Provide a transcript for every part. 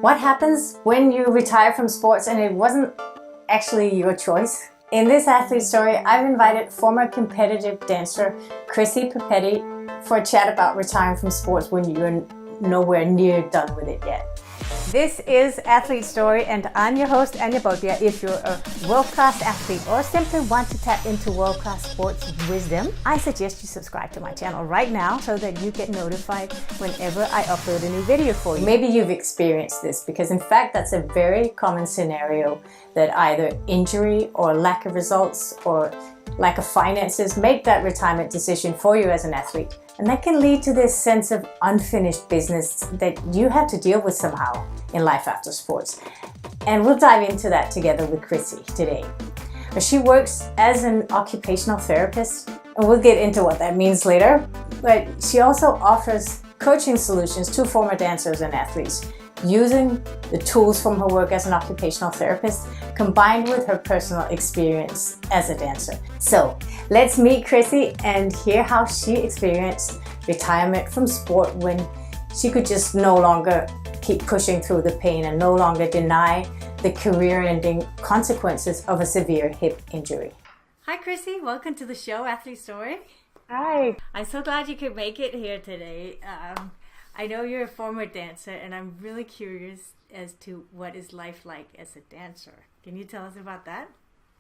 What happens when you retire from sports and it wasn't actually your choice? In this athlete story, I've invited former competitive dancer Chrissy Papetti for a chat about retiring from sports when you're nowhere near done with it yet. This is Athlete Story, and I'm your host, Anja Bolbjerg. If you're a world-class athlete or simply want to tap into world-class sports wisdom, I suggest you subscribe to my channel right now so that you get notified whenever I upload a new video for you. Maybe you've experienced this, because in fact that's a very common scenario, that either injury or lack of results or lack of finances make that retirement decision for you as an athlete. And that can lead to this sense of unfinished business that you have to deal with somehow in life after sports. And we'll dive into that together with Chrissy today. She works as an occupational therapist, and we'll get into what that means later. But she also offers coaching solutions to former dancers and athletes, using the tools from her work as an occupational therapist combined with her personal experience as a dancer. So let's meet Chrissy and hear how she experienced retirement from sport when she could just no longer keep pushing through the pain and no longer deny the career-ending consequences of a severe hip injury. Hi Chrissy, welcome to the show, Athlete Story. Hi. I'm so glad you could make it here today. I know you're a former dancer, and I'm really curious as to what is life like as a dancer. Can you tell us about that?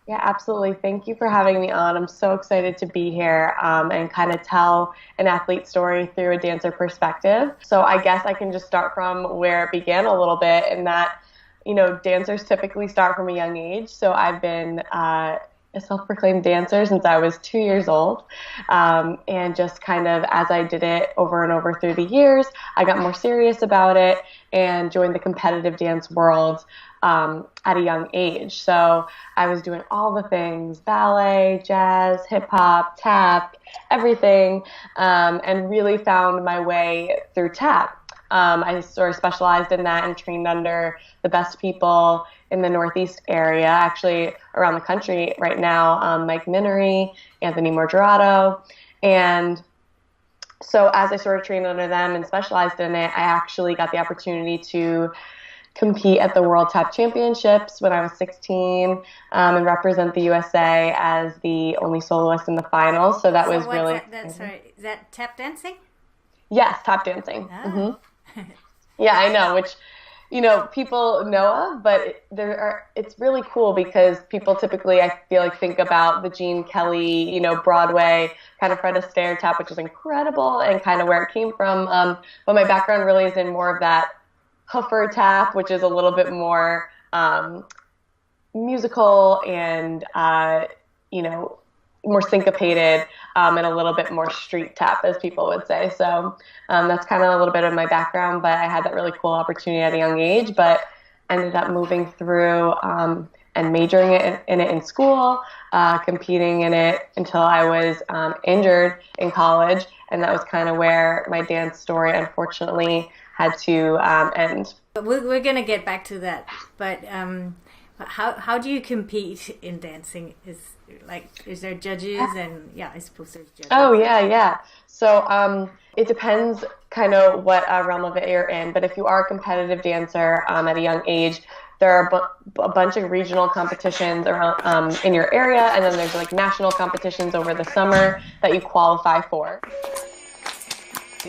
Yeah, absolutely. Thank you for having me on. I'm so excited to be here and kind of tell an athlete story through a dancer perspective. So I guess I can just start from where it began a little bit, in that, you know, dancers typically start from a young age. So I've been a self-proclaimed dancer since I was 2 years old. And just kind of as I did it over and over through the years, I got more serious about it and joined the competitive dance world at a young age. So I was doing all the things: ballet, jazz, hip hop, tap, everything, and really found my way through tap. I sort of specialized in that and trained under the best people in the Northeast area, actually around the country right now, Mike Minery, Anthony Morgerato. And so as I sort of trained under them and specialized in it, I actually got the opportunity to compete at the World Tap Championships when I was 16 and represent the USA as the only soloist in the finals. So that was really... Sorry, is that tap dancing? Yes, tap dancing. Oh. Mm-hmm. Yeah, I know, which, you know, people know of, but it's really cool because people typically, I feel like, think about the Gene Kelly, you know, Broadway kind of Fred Astaire tap, which is incredible and kind of where it came from. But my background really is in more of that hoofer tap, which is a little bit more musical and, you know, more syncopated and a little bit more street tap, as people would say. So that's kind of a little bit of my background, but I had that really cool opportunity at a young age, but ended up moving through and majoring in it in school, competing in it until I was injured in college, and that was kind of where my dance story unfortunately had to end. We're going to get back to that, but how do you compete in dancing? Is there judges? And yeah, I suppose there's judges. Oh yeah. So it depends kind of what realm of it you're in, but if you are a competitive dancer at a young age, there are a bunch of regional competitions around in your area, and then there's like national competitions over the summer that you qualify for.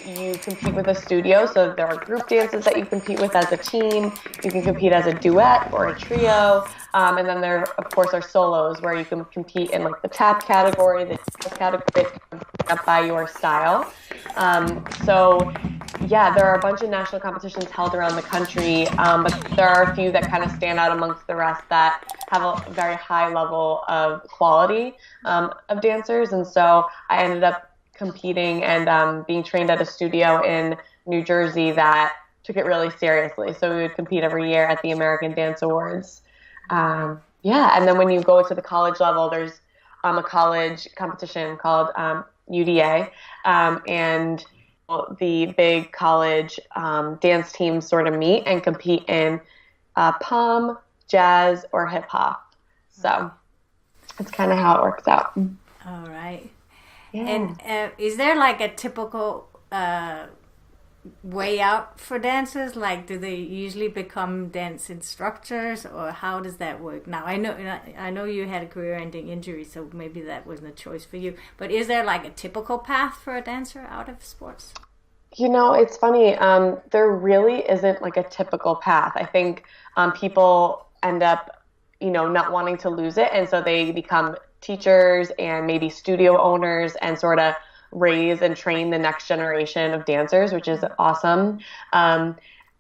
You compete with a studio, so there are group dances that you compete with as a team. You can compete as a duet or a trio, and then there, of course, are solos where you can compete in like the tap category, the jazz category, up by your style. So, yeah, there are a bunch of national competitions held around the country, but there are a few that kind of stand out amongst the rest that have a very high level of quality of dancers, and so I ended up competing and being trained at a studio in New Jersey that took it really seriously. So we would compete every year at the American Dance Awards. And then when you go to the college level, there's a college competition called UDA, and the big college dance teams sort of meet and compete in pom, jazz, or hip hop. So that's kind of how it works out. All right. Yeah. And is there like a typical way out for dancers? Like, do they usually become dance instructors, or how does that work? Now, I know you had a career-ending injury, so maybe that wasn't a choice for you. But is there like a typical path for a dancer out of sports? It's funny. There really isn't like a typical path. I think people end up, not wanting to lose it, and so they become teachers and maybe studio owners and sort of raise and train the next generation of dancers, which is awesome. And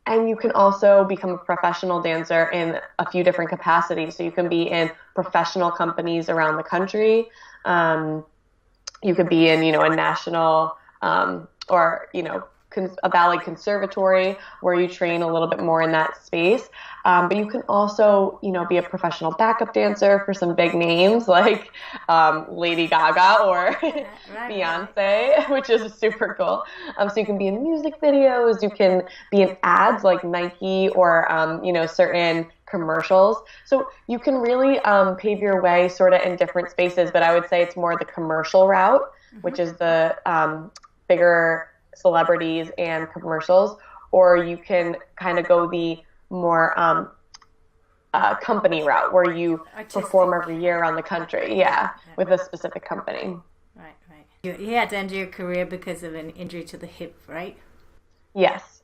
you can also become a professional dancer in a few different capacities. So you can be in professional companies around the country. You could be in, a national or, a ballet conservatory where you train a little bit more in that space. But you can also, be a professional backup dancer for some big names like Lady Gaga or Beyonce, which is super cool. So you can be in music videos, you can be in ads like Nike or, certain commercials. So you can really pave your way sort of in different spaces, but I would say it's more the commercial route, which is the bigger celebrities and commercials, or you can kind of go the more company route where you perform every year around the country, with a specific company. Right. You had to end your career because of an injury to the hip, right? Yes.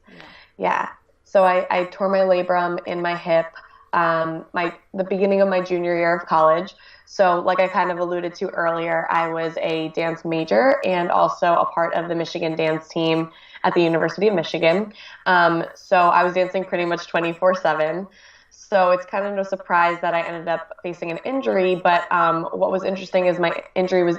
Yeah. So I tore my labrum in my hip the beginning of my junior year of college. So like I kind of alluded to earlier, I was a dance major and also a part of the Michigan dance team at the University of Michigan. So I was dancing pretty much 24/7. So it's kind of no surprise that I ended up facing an injury. But what was interesting is my injury was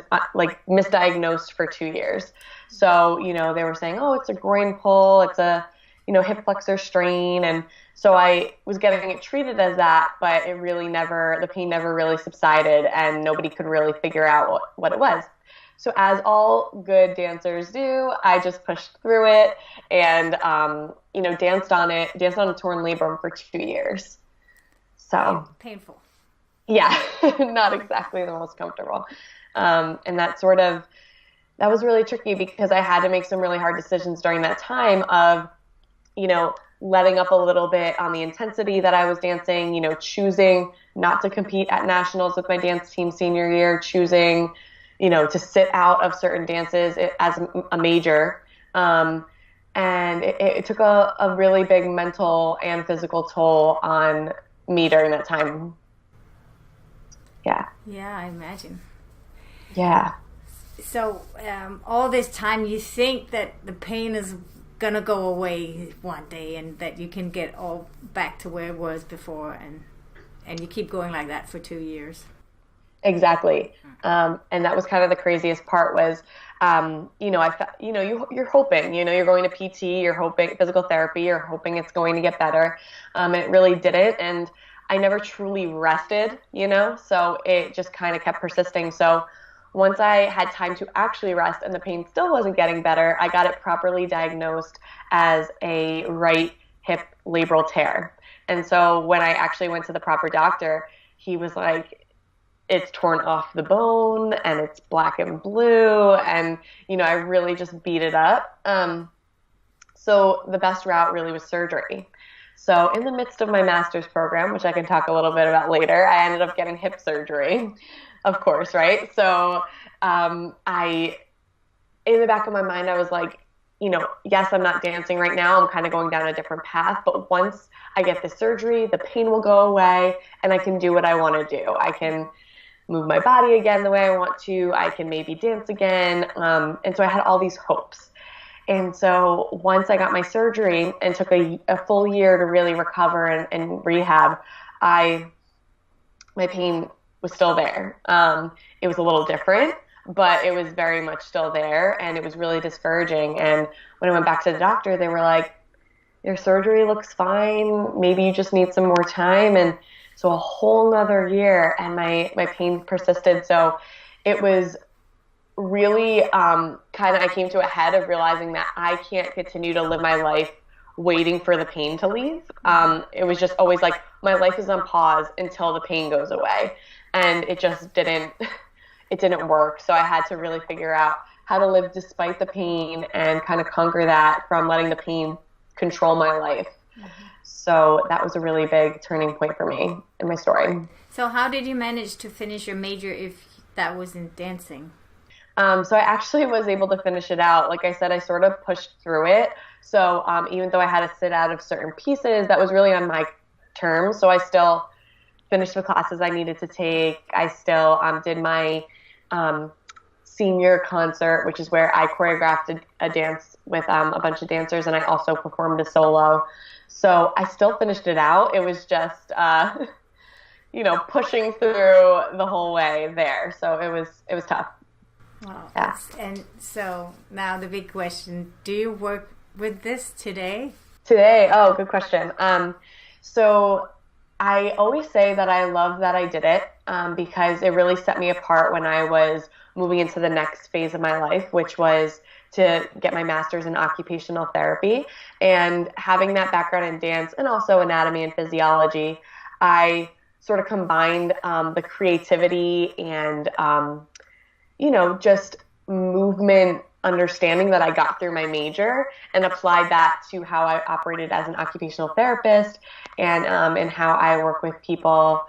misdiagnosed for 2 years. So, they were saying, oh, it's a groin pull, it's a, hip flexor strain. And so I was getting it treated as that, but the pain never really subsided and nobody could really figure out what it was. So as all good dancers do, I just pushed through it and, danced on a torn labrum for 2 years. So painful. Yeah, not exactly the most comfortable. And that was really tricky because I had to make some really hard decisions during that time of, letting up a little bit on the intensity that I was dancing, choosing not to compete at nationals with my dance team senior year, choosing, to sit out of certain dances as a major. And it took a really big mental and physical toll on me during that time. Yeah. Yeah, I imagine. Yeah. So all this time you think that the pain is going to go away one day and that you can get all back to where it was before, and you keep going like that for 2 years. Exactly. And that was kind of the craziest part was, you're hoping, you're going to PT, you're hoping physical therapy, you're hoping it's going to get better. And it really didn't. And I never truly rested, so it just kind of kept persisting. So once I had time to actually rest and the pain still wasn't getting better, I got it properly diagnosed as a right hip labral tear. And so when I actually went to the proper doctor, he was like, it's torn off the bone and it's black and blue. And, I really just beat it up. So the best route really was surgery. So in the midst of my master's program, which I can talk a little bit about later, I ended up getting hip surgery, of course, right? So in the back of my mind, I was like, yes, I'm not dancing right now. I'm kind of going down a different path. But once I get the surgery, the pain will go away and I can do what I want to do. I can move my body again the way I want to. I can maybe dance again. And so I had all these hopes. And so once I got my surgery and took a full year to really recover and rehab, my pain was still there. It was a little different, but it was very much still there, and it was really discouraging. And when I went back to the doctor, they were like, your surgery looks fine. Maybe you just need some more time. And so a whole nother year, and my pain persisted. So it was really I came to a head of realizing that I can't continue to live my life waiting for the pain to leave. It was just always like my life is on pause until the pain goes away. And it just didn't work. So I had to really figure out how to live despite the pain and kind of conquer that from letting the pain control my life. So that was a really big turning point for me in my story. So how did you manage to finish your major if that wasn't dancing? So I actually was able to finish it out. Like I said, I sort of pushed through it. So even though I had to sit out of certain pieces, that was really on my terms. So I still finished the classes I needed to take. I still did my senior concert, which is where I choreographed a dance with a bunch of dancers, and I also performed a solo. So I still finished it out. It was just, pushing through the whole way there. So it was tough. Wow. Yeah. And so now the big question, do you work with this today? Today? Oh, good question. So I always say that I love that I did it because it really set me apart when I was moving into the next phase of my life, which was to get my master's in occupational therapy. And having that background in dance and also anatomy and physiology, I sort of combined the creativity and just movement understanding that I got through my major and applied that to how I operated as an occupational therapist and how I work with people,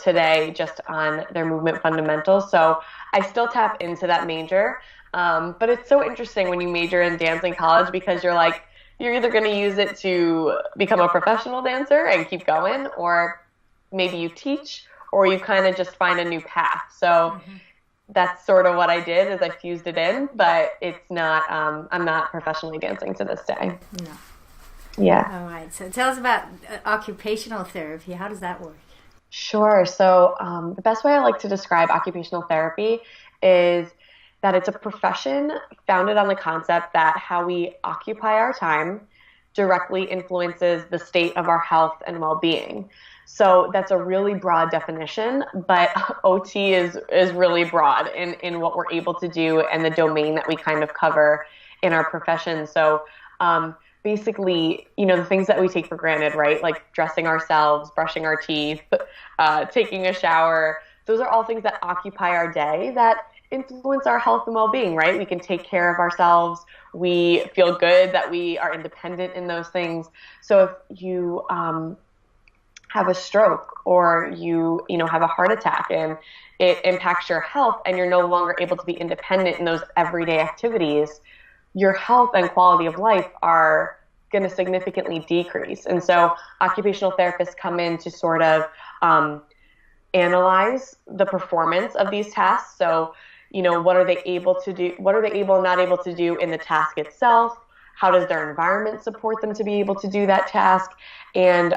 today just on their movement fundamentals. So I still tap into that major. But it's so interesting when you major in dance in college because you're either going to use it to become a professional dancer and keep going, or maybe you teach, or you kind of just find a new path. So that's sort of what I did is I fused it in, but it's not, I'm not professionally dancing to this day. No. Yeah. All right. So tell us about occupational therapy. How does that work? Sure. So the best way I like to describe occupational therapy is that it's a profession founded on the concept that how we occupy our time directly influences the state of our health and well-being. So that's a really broad definition, but OT is really broad in what we're able to do and the domain that we kind of cover in our profession. So basically, the things that we take for granted, right? Like dressing ourselves, brushing our teeth, taking a shower. Those are all things that occupy our day that influence our health and well-being, right? We can take care of ourselves. We feel good that we are independent in those things. So if you have a stroke or you have a heart attack and it impacts your health and you're no longer able to be independent in those everyday activities, your health and quality of life are going to significantly decrease. And so occupational therapists come in to sort of analyze the performance of these tasks. So, what are they able to do? What are they able and not able to do in the task itself? How does their environment support them to be able to do that task? And,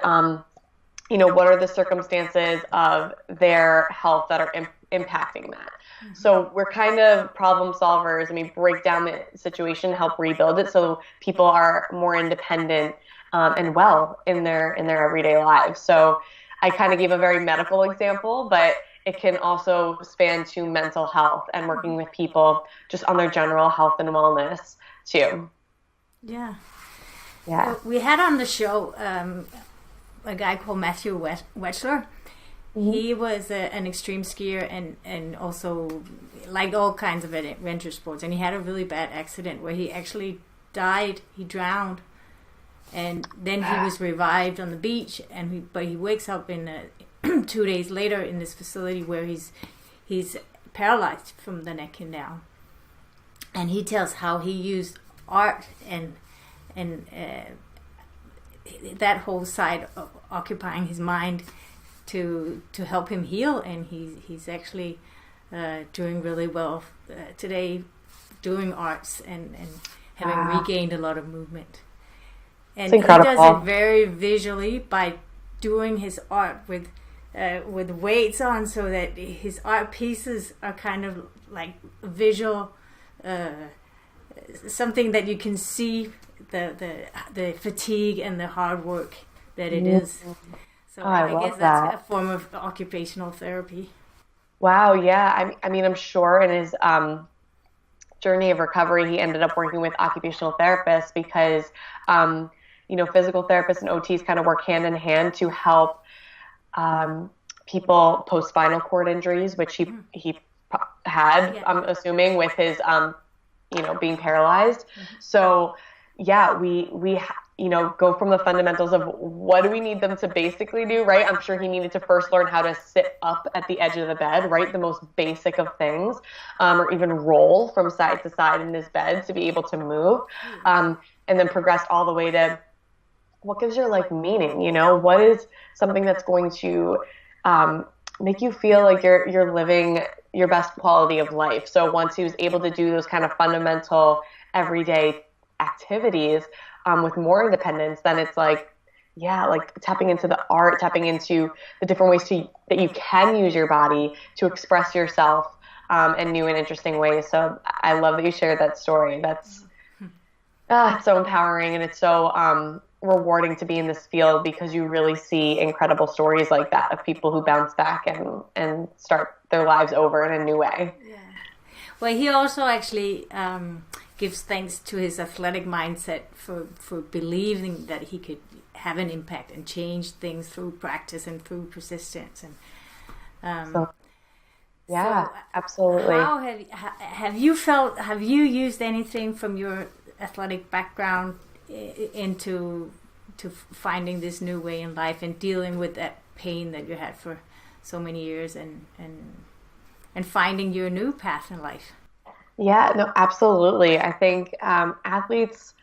what are the circumstances of their health that are impacting that? Mm-hmm. So we're kind of problem solvers, and we break down the situation, help rebuild it so people are more independent and well in their everyday lives. So I kind of gave a very medical example, but it can also span to mental health and working with people just on their general health and wellness too. Yeah. Yeah. So we had on the show a guy called Matthew Wechsler. Mm-hmm. He was an extreme skier and also liked all kinds of adventure sports. And he had a really bad accident where he actually died. He drowned. And then he was revived on the beach. But he wakes up in 2 days later in this facility where he's paralyzed from the neck and down. And he tells how he used art and that whole side of occupying his mind to help him heal, and he's actually doing really well today, doing arts and having regained a lot of movement. And he does it very visually by doing his art with weights on, so that his art pieces are kind of like visual, something that you can see the fatigue and the hard work that it is. So I guess that's a form of occupational therapy. Wow, yeah. I mean, I'm sure in his journey of recovery, he ended up working with occupational therapists because, physical therapists and OTs kind of work hand in hand to help people post spinal cord injuries, which he had, I'm assuming, with his being paralyzed. So yeah, we go from the fundamentals of what do we need them to basically do, right? I'm sure he needed to first learn how to sit up at the edge of the bed, right? The most basic of things, or even roll from side to side in his bed to be able to move. And then progressed all the way to what gives your life meaning, what is something that's going to make you feel like you're living your best quality of life. So once he was able to do those kind of fundamental everyday activities with more independence, then it's like tapping into the art, tapping into the different ways that you can use your body to express yourself in new and interesting ways. So I love that you shared that story. That's it's so empowering, and it's so rewarding to be in this field because you really see incredible stories like that of people who bounce back and start their lives over in a new way. Yeah. Well, he also actually gives thanks to his athletic mindset for believing that he could have an impact and change things through practice and through persistence. And absolutely. How have you used anything from your athletic background into finding this new way in life and dealing with that pain that you had for so many years and finding your new path in life? Yeah, no, absolutely. I think athletes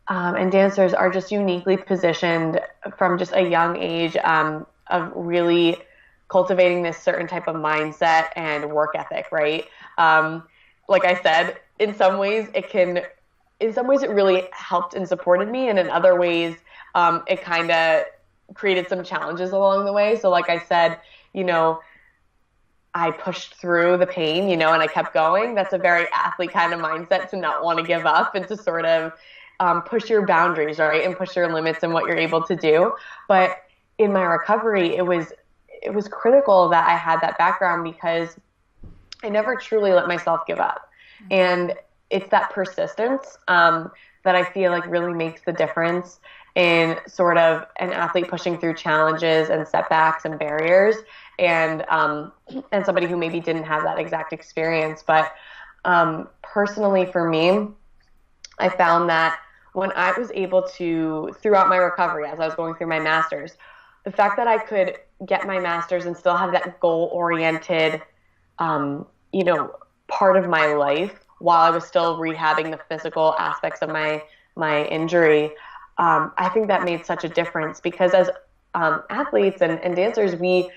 and dancers are just uniquely positioned from just a young age of really cultivating this certain type of mindset and work ethic, right? Like I said, in some ways it really helped and supported me, and in other ways it kind of created some challenges along the way. So like I said, I pushed through the pain, and I kept going. That's a very athlete kind of mindset, to not want to give up and to sort of push your boundaries, right? And push your limits and what you're able to do. But in my recovery, it was critical that I had that background because I never truly let myself give up. And it's that persistence that I feel like really makes the difference in sort of an athlete pushing through challenges and setbacks and barriers, and somebody who maybe didn't have that exact experience. But personally for me, I found that when I was able to, throughout my recovery, as I was going through my master's, the fact that I could get my master's and still have that goal-oriented, part of my life while I was still rehabbing the physical aspects of my injury, I think that made such a difference because as athletes and dancers, we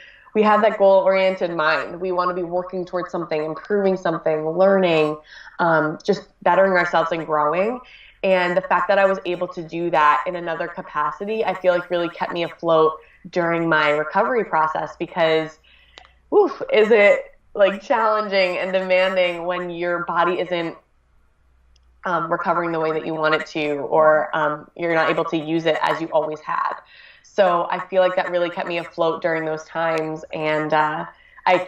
have that goal-oriented mind. We want to be working towards something, improving something, learning, just bettering ourselves and growing. And the fact that I was able to do that in another capacity, I feel like really kept me afloat during my recovery process because, is it like challenging and demanding when your body isn't recovering the way that you want it to, or you're not able to use it as you always had. So I feel like that really kept me afloat during those times, and I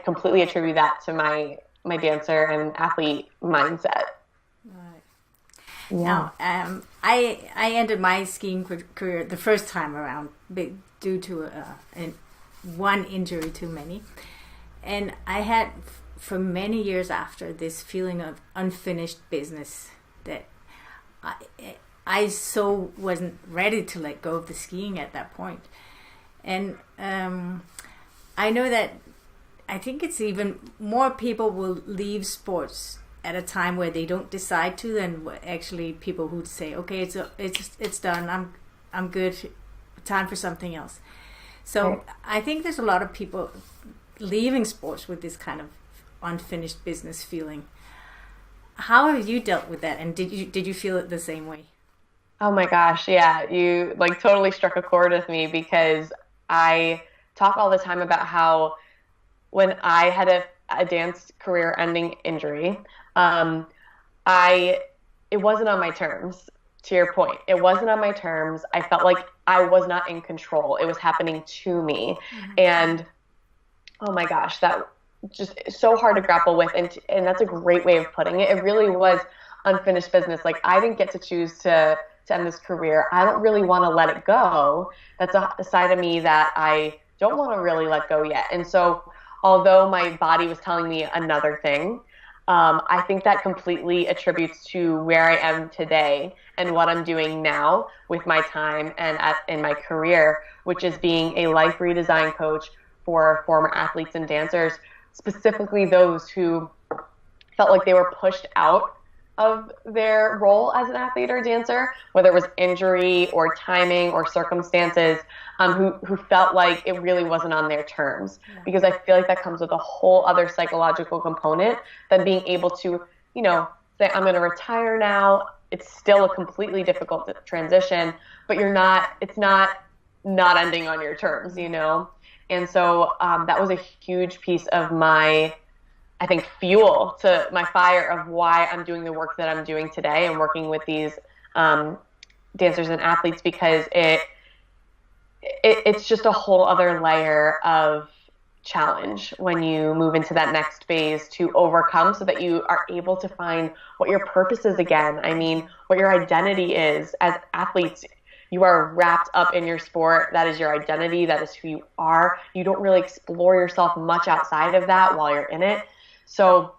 completely attribute that to my dancer and athlete mindset. Right. Yeah. Now, I ended my skiing career the first time around due to one injury too many, and I had for many years after this feeling of unfinished business that I so wasn't ready to let go of the skiing at that point. And I know that I think it's even more people will leave sports at a time where they don't decide to than actually people who say, okay, it's done, I'm good, time for something else. So right. I think there's a lot of people leaving sports with this kind of unfinished business feeling. How have you dealt with that, and did you feel it the same way? Oh my gosh, yeah, you like totally struck a chord with me because I talk all the time about how when I had a dance career ending injury, it wasn't on my terms. To your point, it wasn't on my terms. I felt like I was not in control. It was happening to me, and oh my gosh, that just so hard to grapple with, and that's a great way of putting it. It really was unfinished business. Like I didn't get to choose to end this career. I don't really want to let it go. That's a side of me that I don't want to really let go yet. And so although my body was telling me another thing, I think that completely attributes to where I am today and what I'm doing now with my time and in my career, which is being a life redesign coach for former athletes and dancers, specifically those who felt like they were pushed out of their role as an athlete or dancer, whether it was injury or timing or circumstances, who felt like it really wasn't on their terms. Because I feel like that comes with a whole other psychological component than being able to, say, I'm going to retire now. It's still a completely difficult transition, but it's not ending on your terms, And so that was a huge piece of my, I think, fuel to my fire of why I'm doing the work that I'm doing today and working with these dancers and athletes, because it's just a whole other layer of challenge when you move into that next phase to overcome, so that you are able to find what your purpose is again. I mean, what your identity is. As athletes, you are wrapped up in your sport. That is your identity. That is who you are. You don't really explore yourself much outside of that while you're in it. So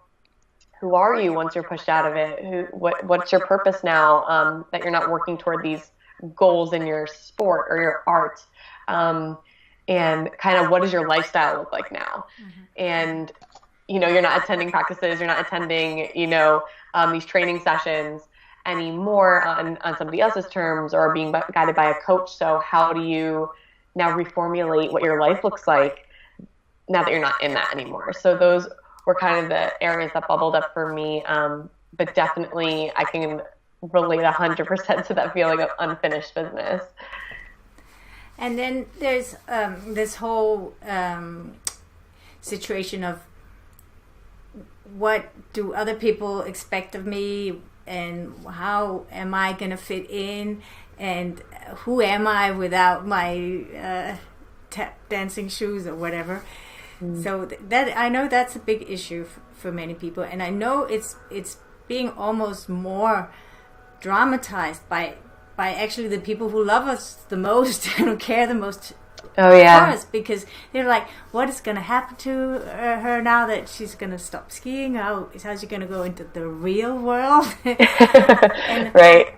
who are you once you're pushed out of it? What's your purpose now that you're not working toward these goals in your sport or your art? And kind of what does your lifestyle look like now? And, you're not attending practices, you're not attending, these training sessions anymore on somebody else's terms or being guided by a coach. So how do you now reformulate what your life looks like now that you're not in that anymore? So those were kind of the areas that bubbled up for me. But definitely I can relate 100% to that feeling of unfinished business. And then there's this whole situation of what do other people expect of me, and how am I going to fit in, and who am I without my tap dancing shoes or whatever. So that I know that's a big issue for many people, and I know it's being almost more dramatized by actually the people who love us the most and who care the most for us, because they're like, what is going to happen to her now that she's going to stop skiing? How's she going to go into the real world? And, right.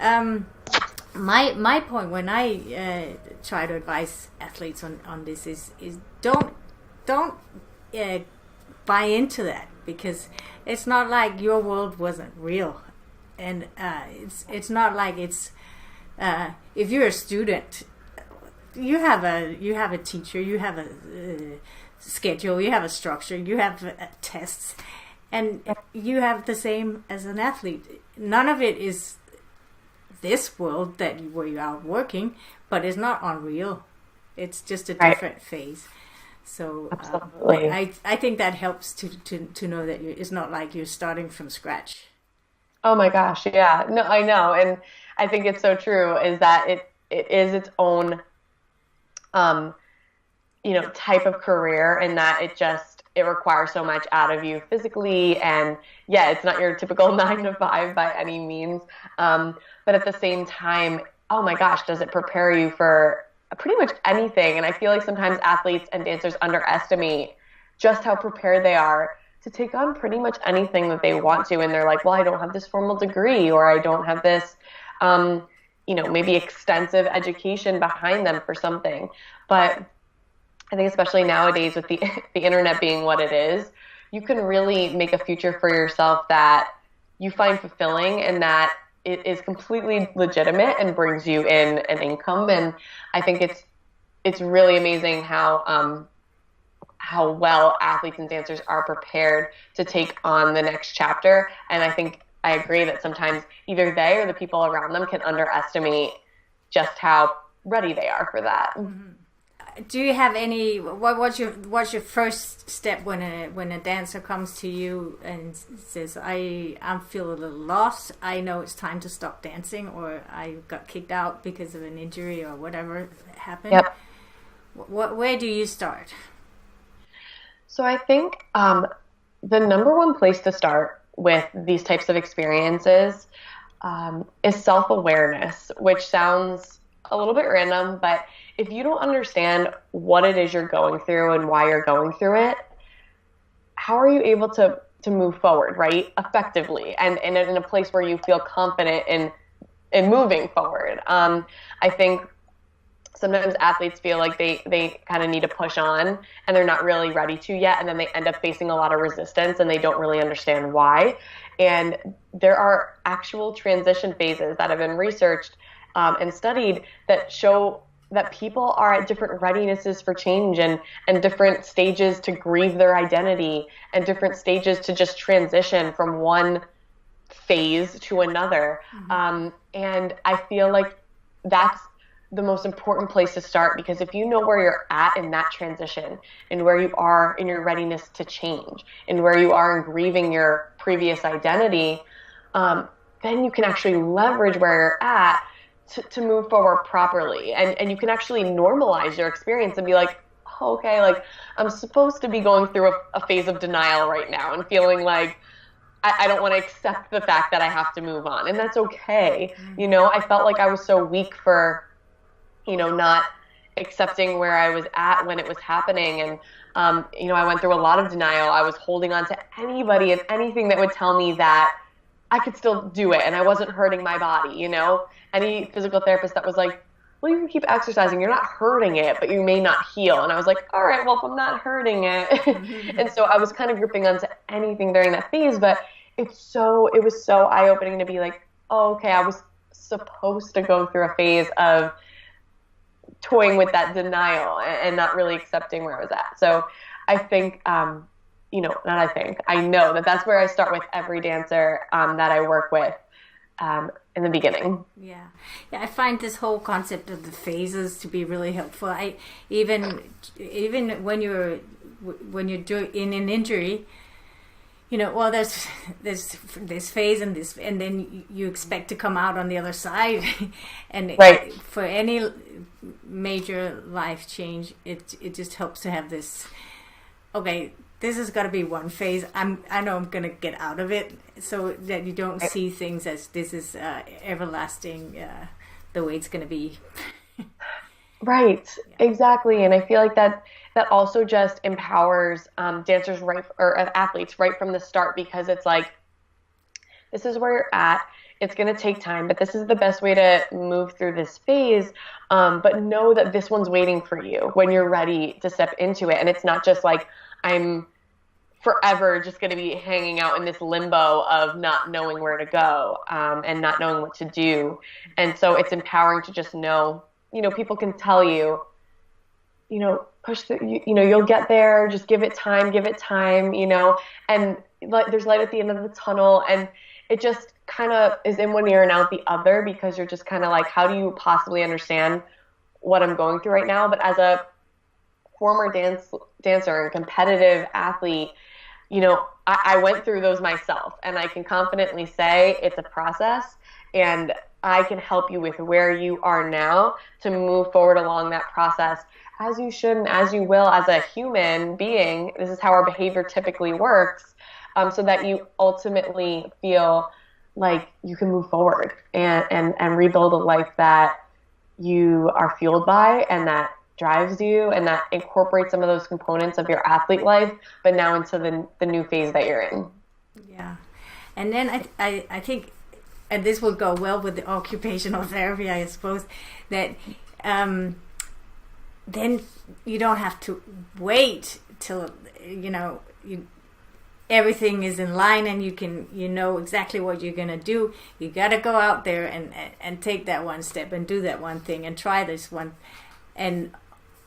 My point when I try to advise athletes on this is don't buy into that, because it's not like your world wasn't real, and it's not like it's if you're a student, you have a teacher, you have a schedule, you have a structure, you have tests, and you have the same as an athlete. None of it is this world where you are working, but it's not unreal. It's just a different phase. So I think that helps to know that it's not like you're starting from scratch. Oh my gosh, yeah. No, I know. And I think it's so true, is that it is its own type of career, and that it requires so much out of you physically, and it's not your typical 9-to-5 by any means. But at the same time, oh my gosh, does it prepare you for pretty much anything? And I feel like sometimes athletes and dancers underestimate just how prepared they are to take on pretty much anything that they want to. And they're like, well, I don't have this formal degree, or I don't have this, maybe extensive education behind them for something. But I think especially nowadays with the internet being what it is, you can really make a future for yourself that you find fulfilling, and that it is completely legitimate and brings you in an income. And I think it's really amazing how well athletes and dancers are prepared to take on the next chapter. And I agree that sometimes either they or the people around them can underestimate just how ready they are for that. Mm-hmm. Do you have any? What's your first step when a dancer comes to you and says, I feel a little lost, I know it's time to stop dancing, or I got kicked out because of an injury or whatever happened? Yep. Where do you start? So I think the number one place to start with these types of experiences is self-awareness, which sounds a little bit random, but if you don't understand what it is you're going through and why you're going through it, how are you able to move forward, right? Effectively, and in a place where you feel confident in moving forward. I think sometimes athletes feel like they kind of need to push on and they're not really ready to yet. And then they end up facing a lot of resistance and they don't really understand why. And there are actual transition phases that have been researched and studied that show that people are at different readinesses for change and different stages to grieve their identity and different stages to just transition from one phase to another. And I feel like that's the most important place to start, because if you know where you're at in that transition and where you are in your readiness to change and where you are in grieving your previous identity, then you can actually leverage where you're at to move forward properly. And you can actually normalize your experience and be like, oh, okay, like I'm supposed to be going through a phase of denial right now and feeling like I don't want to accept the fact that I have to move on. And that's okay. You know, I felt like I was so weak for, you know, not accepting where I was at when it was happening. And, you know, I went through a lot of denial. I was holding on to anybody and anything that would tell me that I could still do it and I wasn't hurting my body, you know. Any physical therapist that was like, well, you can keep exercising. You're not hurting it, but you may not heal. And I was like, all right, well, if I'm not hurting it. And so I was kind of gripping onto anything during that phase. But it was so eye-opening to be like, oh, okay, I was supposed to go through a phase of toying with that denial and not really accepting where I was at. So I think, you know, not I think, I know that that's where I start with every dancer that I work with. In the beginning. Yeah, I find this whole concept of the phases to be really helpful. I even when you're doing in an injury, you know, well, there's this phase and this, and then you expect to come out on the other side. And right. For any major life change, it just helps to have this. Okay, this has got to be one phase. I know I'm going to get out of it, so that you don't see things as this is everlasting, the way it's going to be. Right, yeah. Exactly. And I feel like that also just empowers dancers or athletes right from the start, because it's like, this is where you're at. It's going to take time, but this is the best way to move through this phase. But know that this one's waiting for you when you're ready to step into it. And it's not just like, I'm forever just going to be hanging out in this limbo of not knowing where to go and not knowing what to do. And so it's empowering to just know, you know, people can tell you, you know, you know, you'll get there, just give it time, you know, and there's light at the end of the tunnel. And it just kind of is in one ear and out the other, because you're just kind of like, how do you possibly understand what I'm going through right now? But as a former dancer and competitive athlete, you know, I went through those myself, and I can confidently say it's a process, and I can help you with where you are now to move forward along that process as you should and as you will as a human being. This is how our behavior typically works, so that you ultimately feel like you can move forward and rebuild a life that you are fueled by and that drives you and that incorporates some of those components of your athlete life, but now into the new phase that you're in. Yeah. And then I think, and this will go well with the occupational therapy, I suppose, that then you don't have to wait till, you know, everything is in line and you know exactly what you're going to do. You got to go out there and take that one step and do that one thing and try this one. And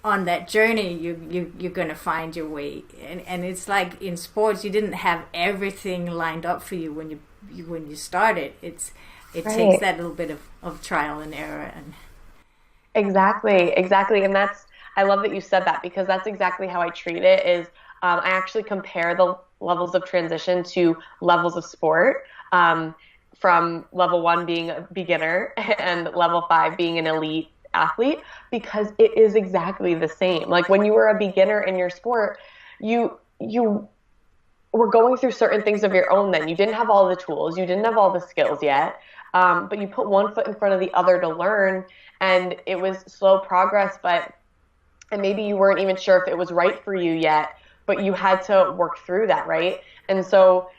on that journey, you're going to find your way. And it's like in sports, you didn't have everything lined up for you when you started. It right. Takes that little bit of trial and error. And Exactly. And I love that you said that, because that's exactly how I treat it. Is I actually compare the levels of transition to levels of sport, from level 1 being a beginner and level 5 being an elite athlete, because it is exactly the same. Like when you were a beginner in your sport, you were going through certain things of your own. Then you didn't have all the tools, you didn't have all the skills yet, but you put one foot in front of the other to learn, and it was slow progress, and maybe you weren't even sure if it was right for you yet, but you had to work through that, right? And so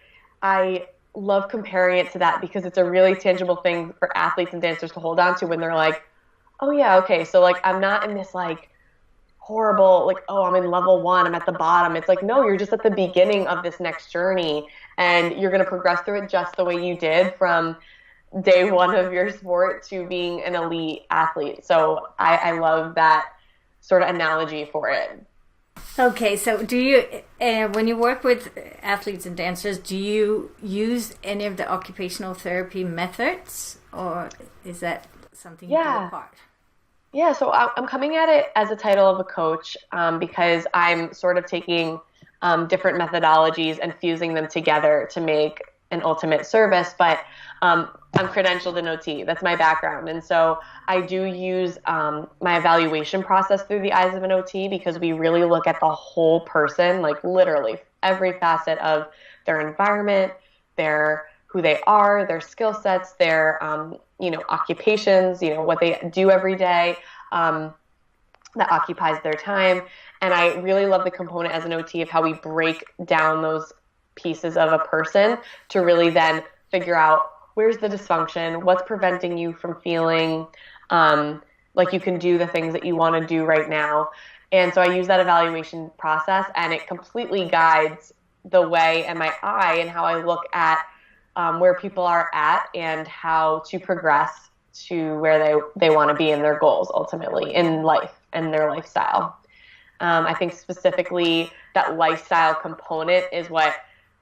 I love comparing it to that because it's a really tangible thing for athletes and dancers to hold on to when they're like, oh yeah, okay, so like I'm not in this like horrible, like, oh, I'm in level 1, I'm at the bottom. It's like, no, you're just at the beginning of this next journey, and you're going to progress through it just the way you did from day 1 of your sport to being an elite athlete. So I love that sort of analogy for it. Okay, so do you, when you work with athletes and dancers, do you use any of the occupational therapy methods, or is that something you do apart? Yeah, so I'm coming at it as a title of a coach because I'm sort of taking different methodologies and fusing them together to make an ultimate service, but I'm credentialed in OT. That's my background. And so I do use my evaluation process through the eyes of an OT because we really look at the whole person, like literally every facet of their environment, who they are, their skill sets, their occupations, what they do every day that occupies their time. And I really love the component as an OT of how we break down those pieces of a person to really then figure out where's the dysfunction, what's preventing you from feeling like you can do the things that you want to do right now. And so I use that evaluation process, and it completely guides the way and my eye and how I look at where people are at and how to progress to where they want to be in their goals ultimately in life and their lifestyle. I think specifically that lifestyle component is what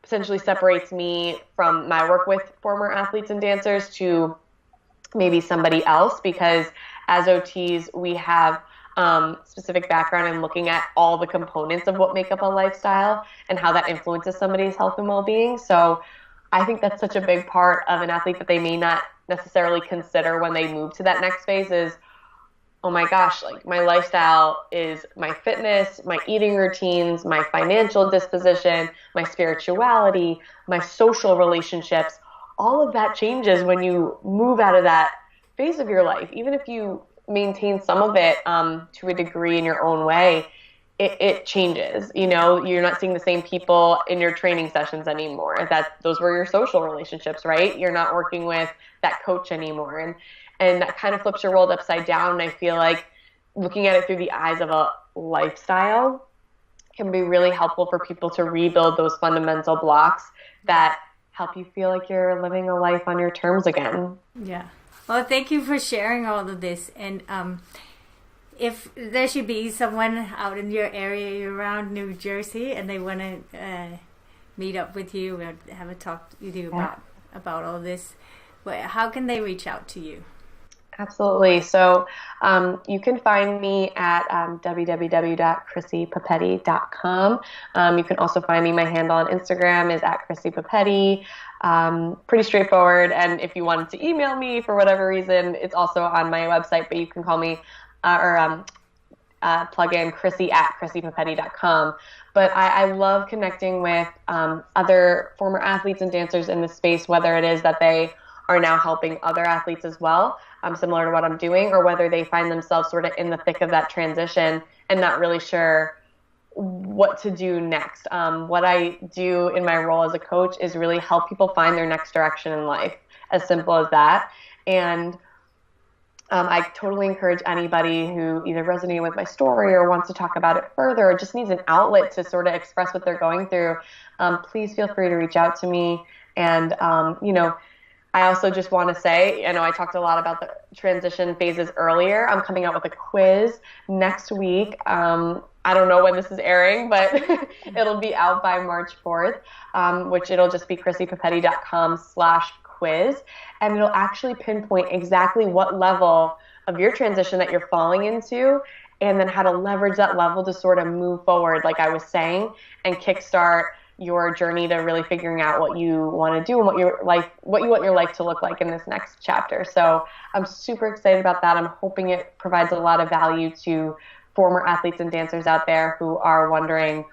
essentially separates me from my work with former athletes and dancers to maybe somebody else, because as OTs, we have specific background in looking at all the components of what make up a lifestyle and how that influences somebody's health and well-being. So I think that's such a big part of an athlete that they may not necessarily consider when they move to that next phase is, oh my gosh, like my lifestyle is my fitness, my eating routines, my financial disposition, my spirituality, my social relationships. All of that changes when you move out of that phase of your life. Even if you maintain some of it to a degree in your own way, it changes. You're not seeing the same people in your training sessions anymore. Those were your social relationships, right? You're not working with that coach anymore. And that kind of flips your world upside down. And I feel like looking at it through the eyes of a lifestyle can be really helpful for people to rebuild those fundamental blocks that help you feel like you're living a life on your terms again. Yeah. Well, thank you for sharing all of this. And if there should be someone out in your area around New Jersey and they want to meet up with you and have a talk with you about all this, how can they reach out to you? Absolutely. So you can find me at www.chrissypapetti.com. You can also find me. My handle on Instagram is at Chrissy Papetti. Pretty straightforward. And if you wanted to email me for whatever reason, it's also on my website, but you can call me plug in Chrissy at chrissypapetti.com. But I love connecting with other former athletes and dancers in the space, whether it is that they are now helping other athletes as well, similar to what I'm doing, or whether they find themselves sort of in the thick of that transition and not really sure what to do next. What I do in my role as a coach is really help people find their next direction in life, as simple as that. And I totally encourage anybody who either resonated with my story or wants to talk about it further or just needs an outlet to sort of express what they're going through, please feel free to reach out to me. And, I also just want to say, I talked a lot about the transition phases earlier. I'm coming out with a quiz next week. I don't know when this is airing, but it'll be out by March 4th, which it'll just be chrissypapetti.com/quiz. And it'll actually pinpoint exactly what level of your transition that you're falling into, and then how to leverage that level to sort of move forward, like I was saying, and kickstart your journey to really figuring out what you want to do and what you want your life to look like in this next chapter. So I'm super excited about that. I'm hoping it provides a lot of value to former athletes and dancers out there who are wondering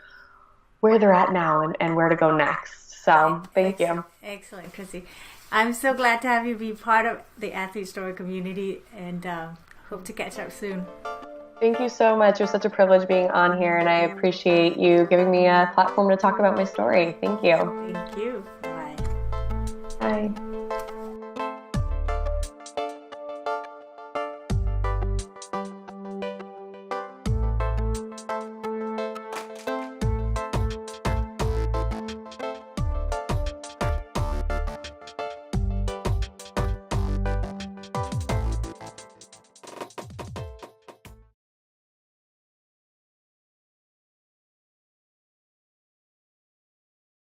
where they're at now and where to go next. So thank you. Excellent, Chrissy. I'm so glad to have you be part of the Athlete Story community, and hope to catch up soon. Thank you so much. It was such a privilege being on here, and I appreciate you giving me a platform to talk about my story. Thank you. Thank you. Bye. Bye.